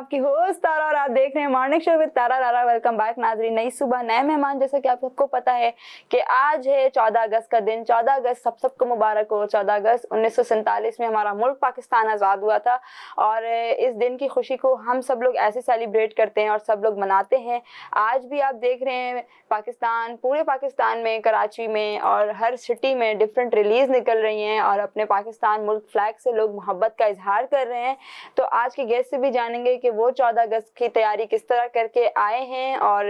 आपकी होस्ट तारा और आप देख रहे हैं morning show with Tara Lara. Welcome back नाजरीन। नई सुबह नए मेहमान, जैसा कि आप सबको पता है कि आज है 14 अगस्त का दिन। 14 अगस्त सबको मुबारक हो। 14 अगस्त 1947 में हमारा मुल्क पाकिस्तान आज़ाद हुआ था और इस दिन की खुशी को हम सब लोग ऐसे सेलिब्रेट करते हैं और सब लोग मनाते हैं। आज भी आप देख रहे हैं पाकिस्तान, पूरे पाकिस्तान में, कराची में और हर सिटी में डिफरेंट रिलीज निकल रही हैं और अपने पाकिस्तान मुल्क फ्लैग से लोग मोहब्बत का इजहार कर रहे हैं। तो आज के गेस्ट से भी जानेंगे कि वो 14 अगस्त की तैयारी किस तरह करके आए हैं और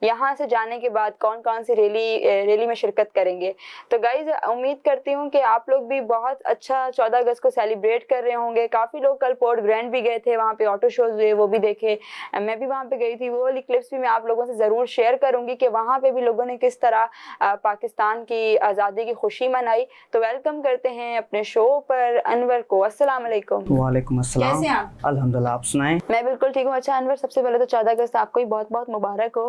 यहाँ से जाने के बाद कौन कौन सी रैली में शिरकत करेंगे। तो गाइज, उम्मीद करती हूँ कि आप लोग भी बहुत अच्छा 14 अगस्त को सेलिब्रेट कर रहे होंगे। काफ़ी लोग कल पोर्ट ग्रैंड भी गए थे, वहाँ पे ऑटो शोज हुए, वो भी देखे। मैं भी वहाँ पे गई थी, वो वाली क्लिप्स भी मैं आप लोगों से ज़रूर शेयर करूँगी कि वहाँ पे भी लोगों ने किस तरह पाकिस्तान की आज़ादी की खुशी मनाई। तो वेलकम करते हैं अपने शो पर अनवर को। अस्सलाम वालेकुम। वालेकुम अस्सलाम। कैसे हैं आप? अल्हम्दुलिल्लाह, आप सुनाएं। मैं बिल्कुल ठीक हूँ। अच्छा अनवर, सबसे पहले तो 14 अगस्त आपको ही बहुत बहुत मुबारक हो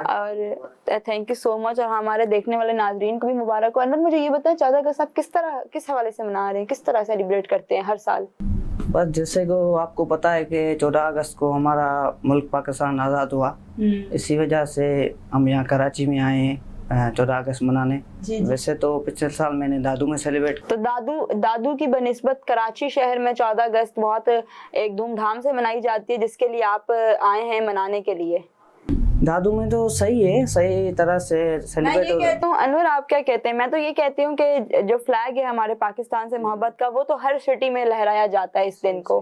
और थैंक यू सो मच, और हमारे देखने वाले नाजरीन को भी मुबारक हो। अनवर, मुझे ये बताएं 14 अगस्त आप किस हवाले से मना रहे हैं, किस तरह सेलिब्रेट करते हैं हर साल? बस जैसे को आपको पता है कि 14 अगस्त को हमारा मुल्क पाकिस्तान आज़ाद हुआ, इसी वजह से हम यहाँ कराची में आए हैं 14 अगस्त मनाने। वैसे तो पिछले साल मैंने दादू में सेलिब्रेट। तो दादू की बनिस्बत कराची शहर में 14 अगस्त बहुत एक धूमधाम से मनाई जाती है, जिसके लिए आप आए हैं मनाने के लिए। दादू में तो सही है, सही तरह से सेलिब्रेट हो। मैं ये कहता हूँ, अनवर आप क्या कहते हैं? मैं तो ये कहती हूँ कि जो फ्लैग है हमारे पाकिस्तान से मोहब्बत का, वो तो हर सिटी में लहराया जाता है इस दिन को।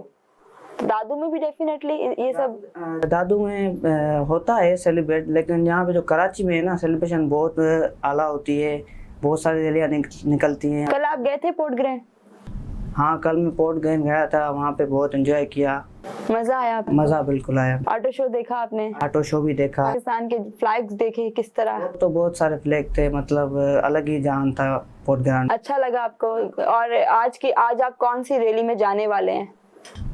तो दादू में भी डेफिनेटली ये सब दादू में होता है सेलिब्रेट, लेकिन यहाँ पे जो कराची में है ना, सेलिब्रेशन बहुत आला होती है, बहुत सारी रैलियाँ निकलती हैं। कल आप गए थे पोर्ट ग्रैंड? हाँ, कल मैं पोर्ट ग्रैंड गया था, वहाँ पे बहुत एंजॉय किया। मजा आया आपको? मजा बिल्कुल आया। ऑटो शो देखा आपने? ऑटो शो भी देखा। पाकिस्तान के फ्लैग्स देखे किस तरह? तो बहुत सारे फ्लैग थे, मतलब अलग ही जान था पोर्ट ग्रैंड। अच्छा लगा आपको? और आज आप कौन सी रैली में जाने वाले हैं?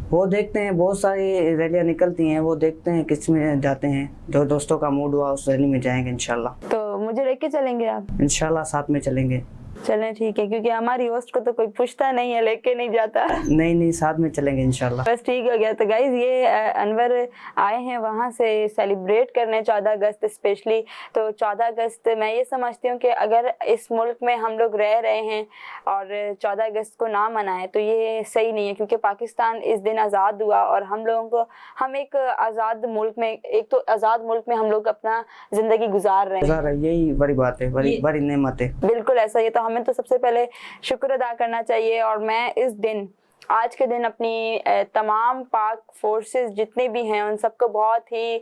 वो देखते हैं, बहुत सारी रैलियाँ निकलती हैं, वो देखते हैं किस में जाते हैं। जो दोस्तों का मूड हुआ उस रैली में जाएंगे इंशाल्लाह। तो मुझे लेके चलेंगे आप? इंशाल्लाह साथ में चलेंगे। चलें, ठीक है, क्योंकि हमारी होस्ट को तो कोई पूछता नहीं है, लेके नहीं जाता। नहीं, साथ में चलेंगे इंशाल्लाह। बस ठीक हो गया। तो गाइज, ये अनवर आए हैं वहाँ से सेलिब्रेट करने 14 अगस्त स्पेशली। तो 14 अगस्त मैं ये समझती हूँ कि अगर इस मुल्क में हम लोग रह रहे हैं और 14 अगस्त को ना मनाएं तो ये सही नहीं है, क्योंकि पाकिस्तान इस दिन आज़ाद हुआ और हम एक आज़ाद मुल्क में, एक तो आज़ाद मुल्क में हम लोग अपना ज़िंदगी गुजार रहे हैं। यही बड़ी बात है, बड़ी नेमत है। बिल्कुल ऐसा ही है। तो हमें तो सबसे पहले शुक्र अदा करना चाहिए। और मैं आज के दिन अपनी तमाम पाक फोर्सेस जितने भी हैं उन सबको बहुत ही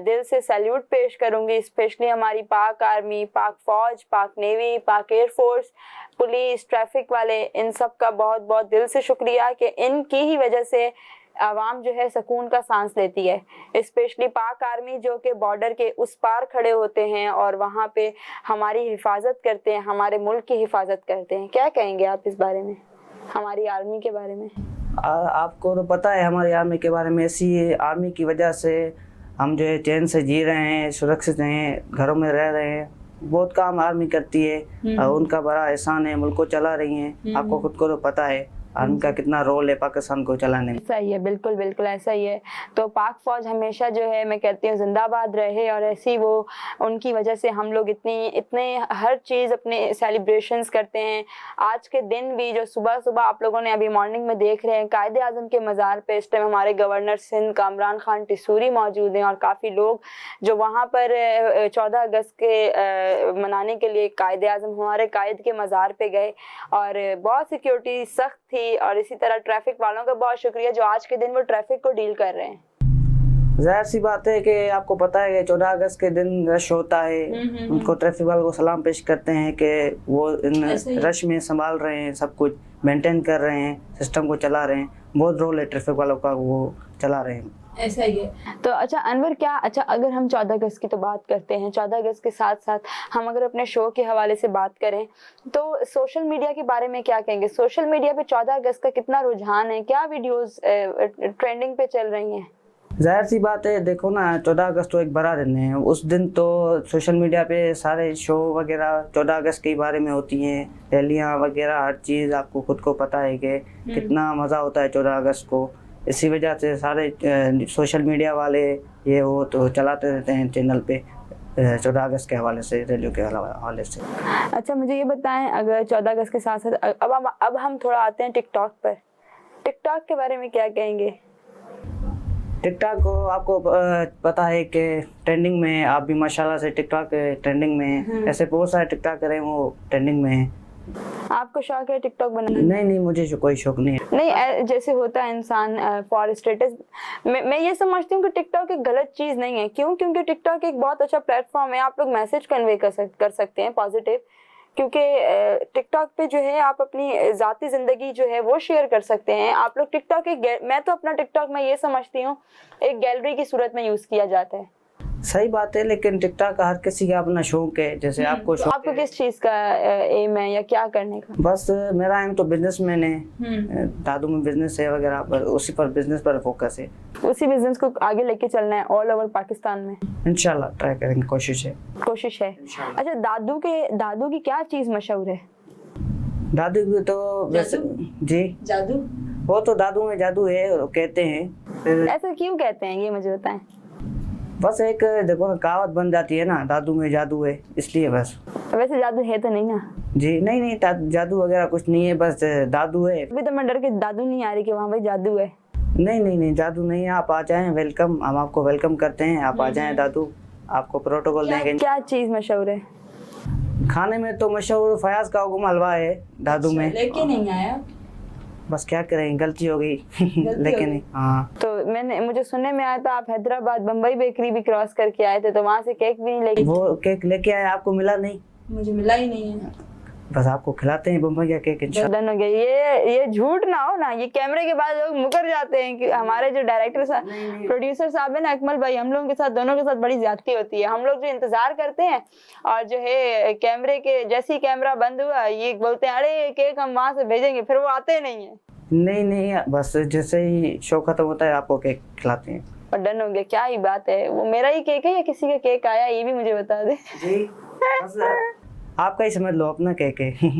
दिल से सैल्यूट पेश करूंगी। स्पेशली हमारी पाक आर्मी, पाक फौज, पाक नेवी, पाक एयरफोर्स, पुलिस, ट्रैफिक वाले, इन सब का बहुत बहुत दिल से शुक्रिया कि इनकी ही वजह से आवाम जो है सुकून का सांस लेती है। स्पेशली पाक आर्मी जो कि बॉर्डर के उस पार खड़े होते हैं और वहाँ पे हमारी हिफाजत करते हैं, हमारे मुल्क की हिफाजत करते हैं। क्या कहेंगे आप इस बारे में, हमारी आर्मी के बारे में? आपको तो पता है हमारी आर्मी के बारे में। ऐसी आर्मी की वजह से हम जो है चैन से जी रहे हैं, सुरक्षित हैं, घरों में रह रहे हैं। बहुत काम आर्मी करती है और उनका बड़ा एहसान है, मुल्क को चला रही हैं। आपको खुद को तो पता है आर्मी का कितना रोल है पाकिस्तान को चलाने में। सही है, बिल्कुल बिल्कुल ऐसा ही है। तो पाक फौज हमेशा जो है, मैं कहती हूँ, जिंदाबाद रहे। और ऐसी वो उनकी वजह से हम लोग इतने हर चीज़ अपने सेलिब्रेशंस करते हैं। आज के दिन भी जो सुबह सुबह आप लोगों ने अभी मॉर्निंग में देख रहे हैं, कायदे आज़म के मज़ार पे इस टाइम हमारे गवर्नर सिंध कामरान खान टिसूरी मौजूद हैं और काफ़ी लोग जो वहाँ पर 14 अगस्त के मनाने के लिए कायदे आज़म, हमारे कायद के मज़ार पे गए और बहुत सिक्योरिटी सख्त थी। और इसी तरह ट्रैफिक वालों का बहुत शुक्रिया जो आज के दिन वो ट्रैफिक को डील कर रहे हैं। जाहिर सी बात है कि आपको पता है कि 14 अगस्त के दिन रश होता है। उनको ट्रैफिक वालों को सलाम पेश करते हैं कि वो इन रश में संभाल रहे हैं, सब कुछ मेंटेन कर रहे हैं, सिस्टम को चला रहे हैं। बहुत रोल है ट्रैफिक वालों का, वो चला रहे हैं। ऐसा ही है। तो अच्छा अनवर, अगर हम 14 अगस्त की तो बात करते हैं, 14 अगस्त के साथ साथ हम अगर अपने शो के हवाले से बात करें तो सोशल मीडिया के बारे में क्या कहेंगे? सोशल मीडिया पे 14 अगस्त का कितना रुझान है? क्या वीडियोस ट्रेंडिंग पे चल रही हैं? जाहिर सी बात है, देखो ना, 14 अगस्त तो एक बड़ा दिन है। उस दिन तो सोशल मीडिया पे सारे शो वगैरह 14 अगस्त के बारे में होती हैं, रैलियाँ वगैरह, हर चीज़। आपको खुद को पता है कि कितना मज़ा होता है 14 अगस्त को। इसी वजह से सारे सोशल मीडिया वाले ये वो तो चलाते रहते हैं चैनल पे 14 अगस्त के हवाले से, रैलियों के हवाले से। अच्छा मुझे ये बताएं, अगर 14 अगस्त के साथ साथ अब हम थोड़ा आते हैं टिकटॉक पर। टिकटॉक के बारे में क्या कहेंगे? टिकटॉक को आपको पता है कि ट्रेंडिंग में है, आप भी माशाल्लाह से टिकटॉक ट्रेंडिंग में है। ऐसे बहुत सारे टिकटॉकर हैं वो ट्रेंडिंग में है। आपको शौक है टिकटॉक बनाने? नहीं मुझे कोई शौक नहीं है। नहीं, जैसे होता है इंसान फॉर स्टेटस, मैं ये समझती हूँ कि टिकटॉक एक गलत चीज़ नहीं है। क्यों? क्योंकि टिकटॉक एक बहुत अच्छा प्लेटफॉर्म है, आप लोग मैसेज कन्वे कर सकते हैं पॉजिटिव। क्योंकि टिकटॉक पे जो है आप अपनी ज़ाती ज़िंदगी जो है वो शेयर कर सकते हैं। आप लोग टिकटॉक मैं तो अपना टिकटॉक में ये समझती हूँ एक गैलरी की सूरत में यूज़ किया जाता है। सही बात है, लेकिन टिकटॉक का हर किसी का अपना शौक है। जैसे आपको तो शौक आपको किस चीज़ का एम है या क्या करने का? बस मेरा एम तो बिजनेसमैन है, दादू में बिजनेस है वगैरह, पर उसी पर बिजनेस पर फोकस है। उसी बिजनेस को आगे लेके चलना है ऑल ओवर पाकिस्तान में? इंशाल्लाह ट्राई करेंगे, कोशिश है। अच्छा, दादू की क्या चीज़ मशहूर है? दादू की तो वैसे जी जादू। वो तो दादू में जादू है कहते हैं। फिर ऐसा क्यों कहते हैं ये मुझे बताएं। बस एक देखो ना कहावत बन जाती है ना, दादू में जादू है, इसलिए बस। वैसे जादू है तो नहीं ना? जी नहीं जादू वगैरह कुछ नहीं है, बस दादू है। अभी तो मैं डर के दादू नहीं आ रही कि वहाँ भाई जादू है। नहीं जादू नहीं है, आप आ जाएं, वेलकम, हम आपको वेलकम करते हैं। आप आ जाएं दादू, आपको प्रोटोकॉल देंगे। क्या चीज़ मशहूर है? खाने में तो मशहूर फयाज का हुक्म हलवा है दादू में। लेके नहीं आया? बस क्या करें, गलती हो गई लेकिन हाँ। तो मुझे सुनने में आया था आप हैदराबाद बम्बई बेकरी भी क्रॉस करके आए थे, तो वहाँ से केक भी नहीं लेके? वो केक लेके आए, आपको मिला नहीं? मुझे मिला ही नहीं है। बस आपको खिलाते हैं बम्बई का केक इंशाल्लाह। डन हो गया। ये झूठ ना हो ना, ये कैमरे के बाद लोग मुकर जाते हैं कि हमारे जो डायरेक्टर प्रोड्यूसर साहब है ना अकमल भाई, हम लोगों के साथ दोनों के साथ बड़ी ज्यादती होती है। हम लोग जो इंतजार करते हैं और जो है कैमरे के जैसे ही कैमरा बंद हुआ ये बोलते हैं अरे केक हम वहां से भेजेंगे, फिर वो आते नहीं है। नहीं बस जैसे ही शो खत्म होता है आपको केक खिलाते हैं। और डन हो गया। क्या ही बात है, वो मेरा ही केक है या किसी का केक आया ये भी मुझे बता दे। जी बस आपका ही समझ लो, अपना केक है।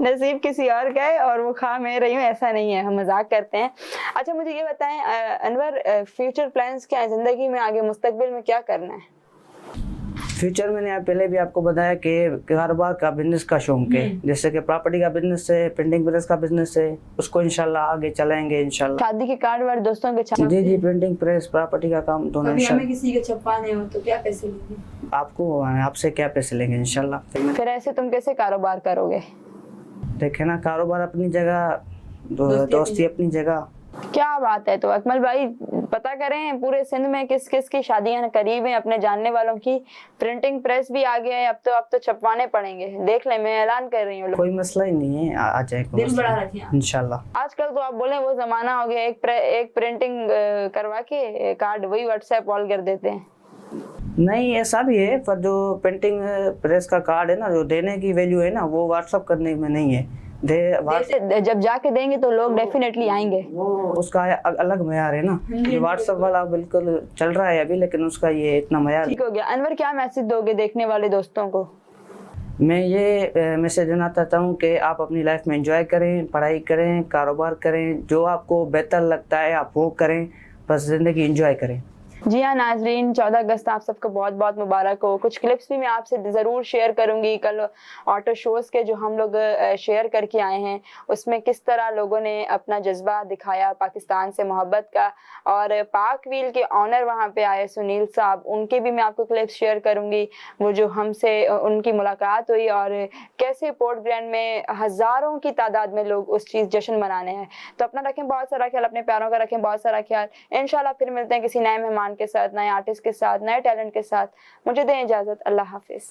नसीब किसी और का है और वो खा मैं रही हूँ, ऐसा नहीं है, हम मजाक करते हैं। अच्छा मुझे ये बताएं अनवर, फ्यूचर प्लान्स क्या है जिंदगी में, आगे मुस्तकबिल में क्या करना है? फ्यूचर मैंने पहले भी आपको बताया कि कारोबार का, बिजनेस का शौक है। जैसे कि प्रॉपर्टी का बिजनेस है, प्रिंटिंग प्रेस का बिजनेस है, उसको इंशाल्लाह आगे चलाएंगे इंशाल्लाह। शादी के कार्ड वार्ड दोस्तों के छाप? जी प्रिंटिंग प्रेस प्रॉपर्टी का काम दोनों इंशाल्लाह। किसी के छपाने हो तो क्या पैसे लेंगे? आपको आपसे क्या पैसे लेंगे इंशाल्लाह। फिर ऐसे तुम कैसे कारोबार करोगे? देखे ना, कारोबार अपनी जगह, दोस्ती अपनी जगह। क्या बात है। तो अकमल भाई पता करें पूरे सिंध में किस किस की शादियां करीब हैं, अपने जानने वालों की। प्रिंटिंग प्रेस भी आ गया है, अब तो छपवाने पड़ेंगे। देख ले, मैं ऐलान कर रही हूँ। कोई मसला ही नहीं है, आ जाएगा दिल बड़ा रखिए इंशाल्लाह। आजकल तो आप बोले वो जमाना हो गया, एक प्रिंटिंग करवा के कार्ड वही व्हाट्सएप कॉल कर देते हैं। नहीं ऐसा भी है, पर जो प्रिंटिंग प्रेस का कार्ड है ना, जो देने की वैल्यू है ना, वो व्हाट्सअप करने में नहीं है। जब जाके देंगे तो लोग डेफिनेटली आएंगे। वो उसका अलग मयार है ना, ये व्हाट्सएप वाला बिल्कुल चल रहा है अभी, लेकिन उसका ये इतना मयार। ठीक हो गया। अनवर क्या मैसेज दोगे देखने वाले दोस्तों को? मैं ये मैसेज देना चाहता हूँ कि आप अपनी लाइफ में एंजॉय करें, पढ़ाई करें, कारोबार करें, जो आपको बेहतर लगता है आप वो करें, बस जिंदगी एंजॉय करें। जी हाँ नाजरीन, 14 अगस्त आप सबको बहुत बहुत मुबारक हो। कुछ क्लिप्स भी मैं आपसे ज़रूर शेयर करूंगी। कल ऑटो शोज़ के जो हम लोग शेयर करके आए हैं उसमें किस तरह लोगों ने अपना जज्बा दिखाया पाकिस्तान से मोहब्बत का, और पाक व्हील के ऑनर वहाँ पे आए सुनील साहब, उनके भी मैं आपको क्लिप्स शेयर करूंगी। वो जो हमसे उनकी मुलाकात हुई और कैसे पोर्ट ग्रैंड में हज़ारों की तादाद में लोग उस चीज़ जश्न मनाने हैं। तो अपना रखें बहुत सारा ख्याल, अपने प्यारों का रखें बहुत सारा ख्याल। इंशाल्लाह फिर मिलते हैं किसी नए मेहमान के साथ, नए आर्टिस्ट के साथ, नए टैलेंट के साथ। मुझे दें इजाज़त। अल्लाह हाफिज़।